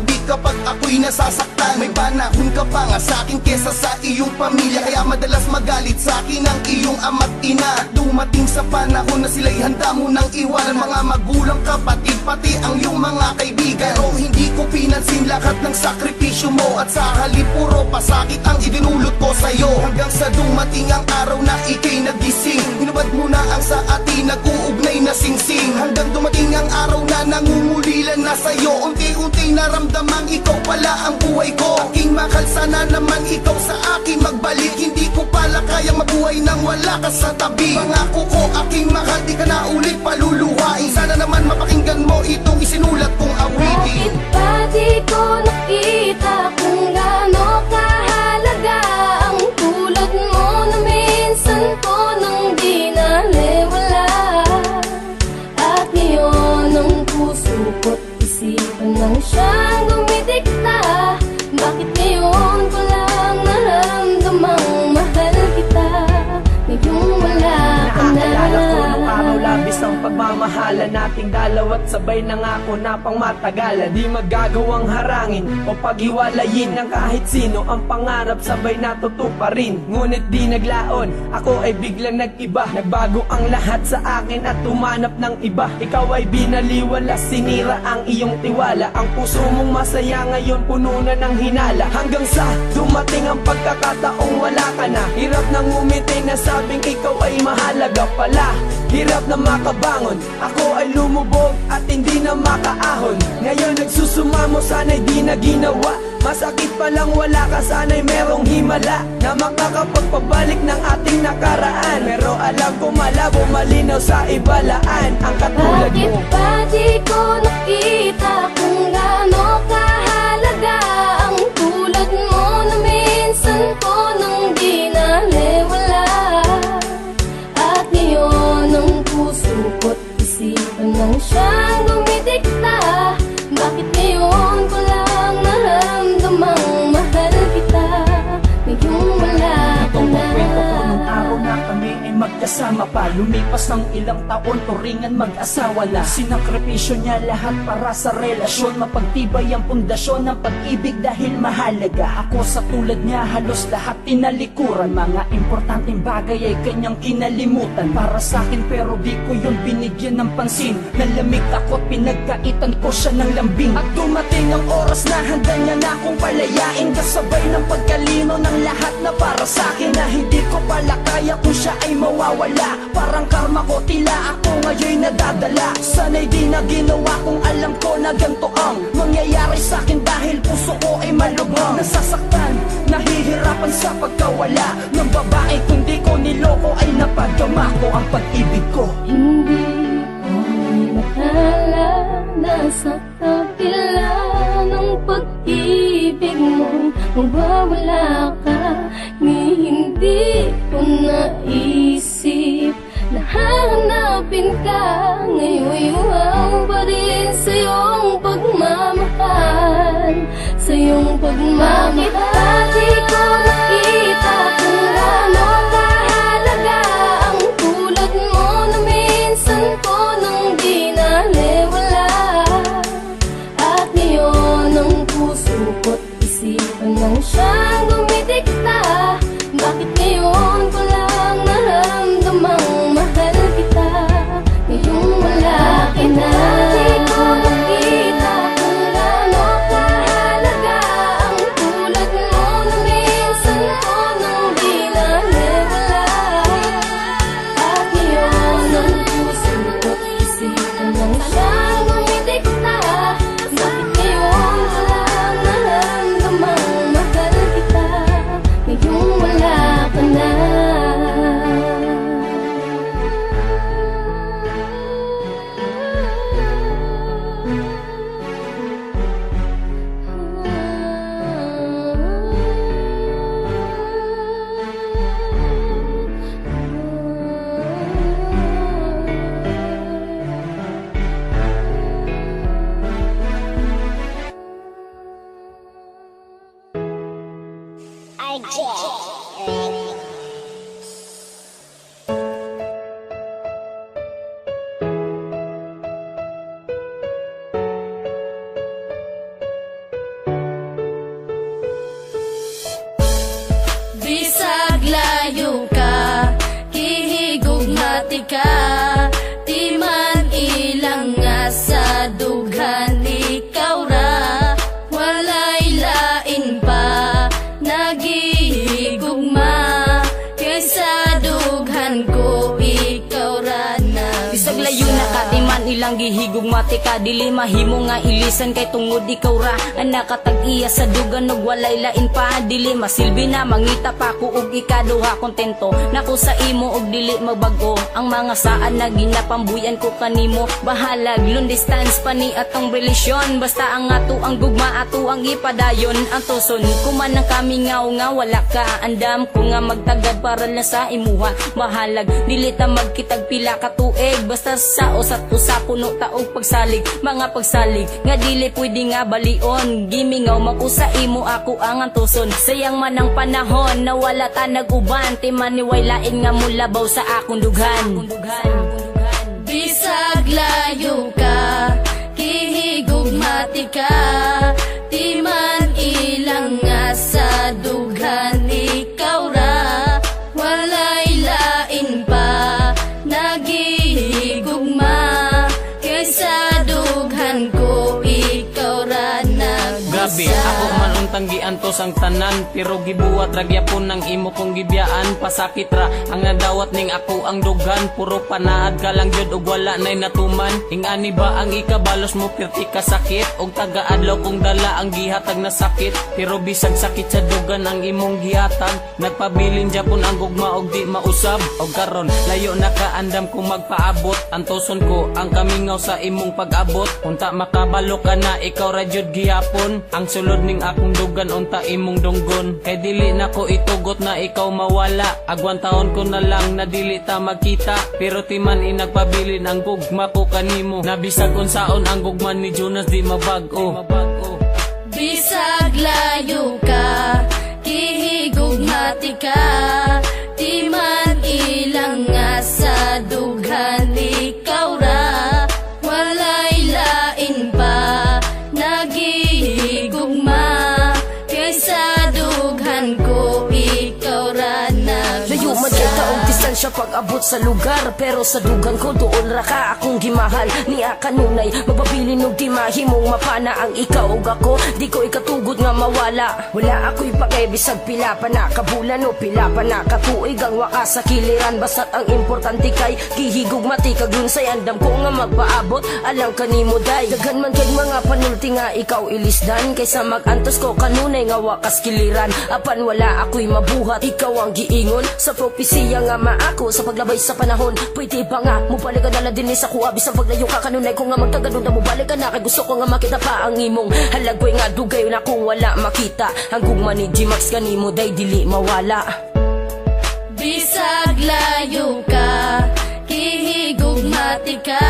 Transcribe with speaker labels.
Speaker 1: tabi kapag ako'y nasasaktan. May panahon ka pa nga sa'kin kesa sa iyong pamilya, kaya madalas magalit sa'kin ang iyong ama't ina. At dumating sa panahon na sila'y handa mo nang iwanan, mga magulang, kapatid, pati ang iyong mga kaibigan. Pero hindi ko pinansin lahat ng sakripisyo mo, at sa halip puro pasakit ang idinulot ko sa'yo. Hanggang sa dumating ang araw na ika'y nagising, hinubad mo na ang sa atin nag-uugnay na singsing. Hanggang dumating ang araw na nangungulilan na sa'yo, unti-unti naramdamang ikaw pala ang buhay ko. Aking mahal, sana naman ikaw sa akin magbalik. Hindi ko pala kaya mabuhay nang wala ka sa tabi. Pangako ko aking mahal, di ka na ulit paluluhain. Sana naman mapakinggan mo itong isinulat kong awitin.
Speaker 2: Bakit ba di ko nakita kung gaano kahalaga ang tulad mo na minsan ko nang di naliwala? At ngayon ang puso ko't isipan nang siyang dumidikta. Bakit ngayon ko lang naramdamang mahal kita? Ngayong wala ka na.
Speaker 3: Naaalala ko nung araw, labis ang pagmamahala nating dalawa't sabay nangako na pang matagalan. Di magagawang harangin o paghiwalayin ng kahit sino, ang pangarap sabay natutuparin. Ngunit di naglaon, ako ay biglang nag-iba. Nagbago ang lahat sa akin at tumanap ng iba. Ikaw ay binaliwala, sinira ang iyong tiwala. Ang puso mong masaya ngayon puno na ng hinala. Hanggang sa dumating ang pagkakataong wala ka na. Hirap nang umiti na sabing ikaw ay mahalaga pala. Hirap na makabangon, ako ay lumubog at hindi na makaahon. Ngayon nagsusumamo, sana'y di na ginawa. Masakit palang wala ka, sana'y merong himala na makakapagpabalik ng ating nakaraan. Pero alam ko malabo, malinaw sa ibalaan ang katulad
Speaker 2: Bakit
Speaker 3: mo.
Speaker 2: ba di ko nakita kung gaano kahalaga ang tulad mo na minsan ko nang di naliwala? At ngayon ang puso ko't isipan nang siyang dumidikta. Bakit ngayon ko lang naramdamang mahal kita? Ngayong wala ka
Speaker 3: Itong
Speaker 2: na.
Speaker 3: kwento ko nung araw na kami ay magkasama pa. Lumipas ng ilang taon, turingan mag-asawa na. Sinakripisyo niya lahat para sa relasyon. Mapagtibay ang pundasyon ng pag-ibig dahil mahalaga. Ako sa tulad niya halos lahat tinalikuran. Mga importanteng bagay ay kanyang kinalimutan para sa akin, pero di ko yun binigyan ng pansin. Nalamig ako't pinagkaitan ko siya ng lambing. At dumating ang oras na handa niya na akong palayain, kasabay ng pagkalino ng lahat na para sa akin, na hindi ko pala kaya kung siya ay mawawala. Parang karma ko, tila ako ngayon nadadala. Sana'y di na ginawa kung alam ko na ganito ang mangyayari sa akin, dahil puso ko ay malubhang nasasaktan, nahihirapan sa pagkawala ng babae. Kung di ko niloko ay napadama ko ang pag-ibig ko.
Speaker 2: Hindi ko inakala na sa kabila ng pag-ibig mo mawawala ka. Ni hindi ko naisip na hahanapin ka. Ngayon wow pa rin sa iyong pagmamahal, sa iyong pagmamahal. Bakit ba di ko nakita kung gaano kahalaga ang tulad mo na minsan ko nang di naliwala? At ngayon ang puso ko't isipan nang siyang dumidikta. Bakit ngayon ko lang naramdamang mahal kita? Ngayong wala ka na. Di ko nakita kung gaano kahalaga ang tulad mo na minsan ko nang di naliwala. At ngayon ang puso ko't isipan nang siyang dumidikta. Bakit ngayon ko lang naramdamang mahal kita? Ngayong wala ka na. ka, di man ilang nga sa dughan. Ikaw ra, walay lain pa, nagihigugma, kaysa dughan ko, ikaw ra na
Speaker 4: Bisag layo na ka, di man ilang gihigog mati ka. Dili mahimo nga ilisan kay tungod ikaw ra ang nakatag-iya sa dugan og walay lain pa. Dili masilbi na mangita pa ko og ikaduha kontento nako sa imo og dili magbago ang mga saan na ginapambuyan ko kanimo. Bahalag long distance pa ni atong relasyon, basta ang ato ang gugma ato ang ipadayon. Ang tuson kuman ang kami nga wala ka, andam ko nga magtagad para lang sa imuha. Bahalag dili ta magkitag pila ka tuig, basta sa usat usa puno taog pagsalig. Mga pagsalig nga dili pwede nga balion, gimingaw makusa imo ako ang antuson. Sayang man ang panahon na wala ta nag-uban, timaniway lain nga mulabaw sa akong dughan.
Speaker 2: Bisag layo ka, kihigugmati ka, di man ilang nga sa dughan. Ikaw ra, walay lain pa, nagihigugma, kaysa dughan ko, ikaw ra
Speaker 5: Grabe, ako man untang giantos ang tanan, pero gibuwat ragyapon ng imo kong gibiyaan. Pasakit ra ang nadawat ning ako ang dugan, puro panaad ka lang jud og wala nay natuman. Ingani ba ang ikabalos mo pirti ka sakit, og taga-adlaw kong dala ang gihatag na sakit. Pero bisag sakit sa dugan ang imong gihatag, nagpabilin japon ang gugma og di mausab. Og karon layo na kaandam kong magpaabot, antoson ko ang kamingaw sa imong pag-abot. Unta makabalo ka na ikaw ra jud gihapon, ang sulod ning akong dugan unta imong dunggon. Kay dili na ko itugot na ikaw mawala, agwan taon ko na lang na dili ta magkita. Pero timan inagpabilin ang gugma ko kanimo, nabisag unsaon ang gugma ni Jonas di mabag-o.
Speaker 2: Bisag layo ka, kihigugmati ka, di man ilang nga sa dughan. Ikaw ra, walay lain pa, nagihigugma, kaysa dughan ko, ikaw ra
Speaker 4: Layo man kay taong distansya pag-abot sa lugar, pero sa dugang ko doon ra ka akong gimahal. Niya kanunay mapabilin og di mahimong mapana ang ikaw ug ako, di ko ikatugod nga mawala. Wala ako'y pakibisag pila pa na kabulan o pila pa na katuig ang wakas sa kiliran. Basta't ang importante kay gihigog mati kag lunsay, andam ko nga magpaabot alang kanimo day. Daghan man kay mga panulti nga ikaw ilisdan, kaysa mag-antos ko kanunay nga wakas kiliran. Apan wala ako'y mabuhat, ikaw ang giingon sa propesiya nga maako sa paglabay sa panahon. Pwede ba nga mubalik ka na din sa kuha, bisang paglayo ka kanunay ko nga magtagadon na mubalik ka na, kay gusto ko nga makita pa ang imong halagway nga dugay na kung wala makita. Ang gugma ni G-Max kanimo day dili mawala.
Speaker 2: Bisag layo ka, kihigugmati ka,